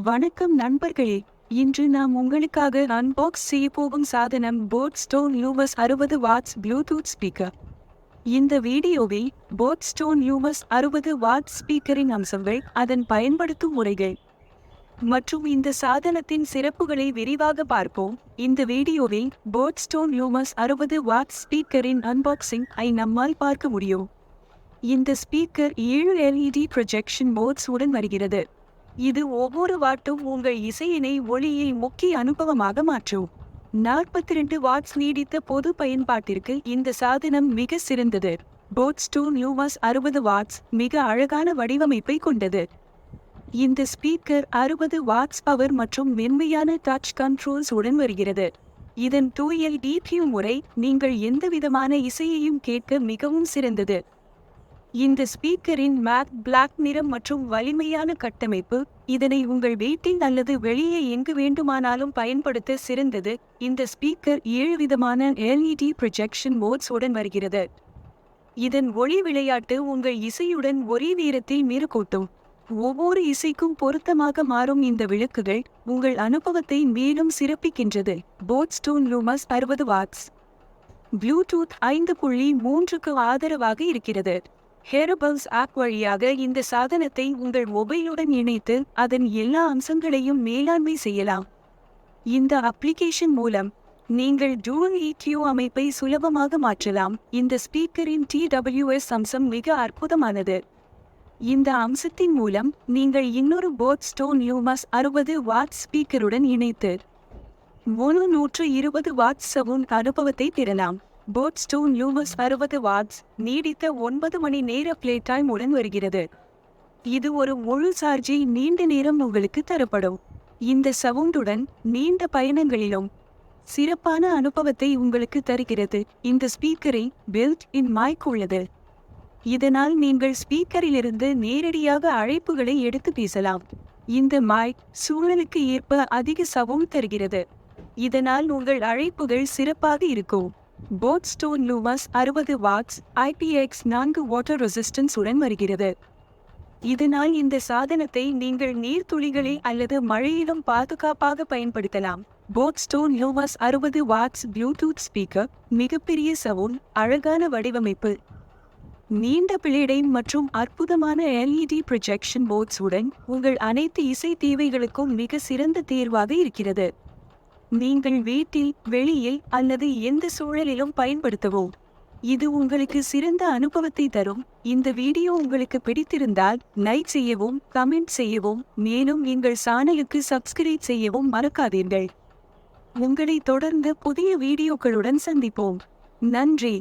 வணக்கம் நண்பர்களே. இன்று நாம் உங்களுக்காக அன்பாக்ஸ் செய்ய போகும் சாதனம் போட்ஸ்டோன் யூமஸ் 60 வாட்ஸ் ப்ளூடூத் ஸ்பீக்கர். இந்த வீடியோவில் போட்ஸ்டோன் யூமஸ் 60 வாட்ஸ் ஸ்பீக்கரின் அம்சங்கள், அதன் பயன்படுத்தும் முறைகள் மற்றும் இந்த சாதனத்தின் சிறப்புகளை விரிவாக பார்ப்போம். இந்த வீடியோவில் போட்ஸ்டோன் யூமஸ் 60 வாட்ஸ் ஸ்பீக்கரின் அன்பாக்சிங் நம்மால் பார்க்க முடியும். இந்த ஸ்பீக்கர் 7 LED ப்ரொஜெக்ஷன் மோட்ஸ் உடன் வருகிறது. இது ஒவ்வொரு வாட்டும் உங்கள் இசையினை ஒளியை முக்கிய அனுபவமாக மாற்றும். 42 வாட்ஸ் நீடித்த பொது பயன்பாட்டிற்கு இந்த சாதனம் மிக சிறந்தது. போட்ஸ்டோன் யூமஸ் 60 வாட்ஸ் மிக அழகான வடிவமைப்பை கொண்டது. இந்த ஸ்பீக்கர் 60 வாட்ஸ் பவர் மற்றும் மென்மையான டச் கண்ட்ரோல்ஸ் உடன் வருகிறது. இதன் 2LDP முறை நீங்கள் எந்தவிதமான இசையையும் கேட்க மிகவும் சிறந்தது. இந்த ஸ்பீக்கரின் மேட் பிளாக் நிறம் மற்றும் வலிமையான கட்டமைப்பு இதனை உங்கள் வீட்டில் அல்லது வெளியே எங்கு வேண்டுமானாலும் பயன்படுத்த சிறந்தது. இந்த ஸ்பீக்கர் 7 விதமான LED ப்ரொஜெக்ஷன் மோட்ஸ் உடன் வருகிறது. இதன் ஒளி விளையாட்டு உங்கள் இசையுடன் ஒரே நேரத்தில் மெருகூட்டும். ஒவ்வொரு இசைக்கும் பொருத்தமாக மாறும் இந்த விளக்குகள் உங்கள் அனுபவத்தை மேலும் சிறப்பிக்கின்றது. போட்ஸ்டோன் யூமஸ் 60 வாட்ஸ் ப்ளூடூத் 5.3க்கு ஆதரவாக இருக்கிறது. ஹேரபல்ஸ் ஆப் வழியாக இந்த சாதனத்தை உங்கள் மொபைலுடன் இணைத்து அதன் எல்லா அம்சங்களையும் மேலாண்மை செய்யலாம். இந்த அப்ளிகேஷன் மூலம் நீங்கள் டூயல் EQ அமைப்பை சுலபமாக மாற்றலாம். இந்த ஸ்பீக்கரின் TWS அம்சம் மிக அற்புதமானது. இந்த அம்சத்தின் மூலம் நீங்கள் இன்னொரு போட்ஸ்டோன் யூமஸ் 60 வாட்ஸ் ஸ்பீக்கருடன் இணைத்து 320 வாட்ஸ் சவுண்ட் அனுபவத்தை பெறலாம். போட்ஸ்டோன் யூமஸ் 60 வாட்ஸ் நீடித்த 9 மணி நேர பிளே டைம் உடன் வருகிறது. இது ஒரு முழு சார்ஜை நீண்ட நேரம் உங்களுக்கு தரப்படும். இந்த சவுண்டுடன் நீண்ட பயணங்களிலும் சிறப்பான அனுபவத்தை உங்களுக்கு தருகிறது. இந்த ஸ்பீக்கரை பில்ட் இன் மைக் உள்ளது. இதனால் நீங்கள் ஸ்பீக்கரிலிருந்து நேரடியாக அழைப்புகளை எடுத்து பேசலாம். இந்த மைக் சூழலுக்கு ஏற்ப அதிக சவுண்ட் தருகிறது. இதனால் உங்கள் அழைப்புகள் சிறப்பாக இருக்கும். போட்ஸ்டோன் யூமஸ் 60 வாட்ஸ் IPX4 வாட்டர் ரெசிஸ்டன்ஸ் உடன் வருகிறது. இதனால் இந்த சாதனத்தை நீங்கள் நீர்த்துளிகளை அல்லது மழையிலும் பாதுகாப்பாக பயன்படுத்தலாம். போட்ஸ்டோன் யூமஸ் 60 வாட்ஸ் ப்ளூடூத் ஸ்பீக்கர் மிகப்பெரிய சவுண்ட், அழகான வடிவமைப்பு, நீண்ட பிளேடை மற்றும் அற்புதமான LED ப்ரொஜெக்ஷன் மோட்ஸ் உடன் உங்கள் அனைத்து இசை தேவைகளுக்கும் மிக சிறந்த தேர்வாக இருக்கிறது. நீங்கள் வீட்டில், வெளியில் அல்லது எந்த சூழலிலும் பயன்படுத்தவும். இது உங்களுக்கு சிறந்த அனுபவத்தை தரும். இந்த வீடியோ உங்களுக்கு பிடித்திருந்தால் லைக் செய்யவும், கமெண்ட் செய்யவும், மேலும் எங்கள் சேனலுக்கு சப்ஸ்கிரைப் செய்யவும் மறக்காதீர்கள். உங்களை தொடர்ந்து புதிய வீடியோக்களுடன் சந்திப்போம். நன்றி.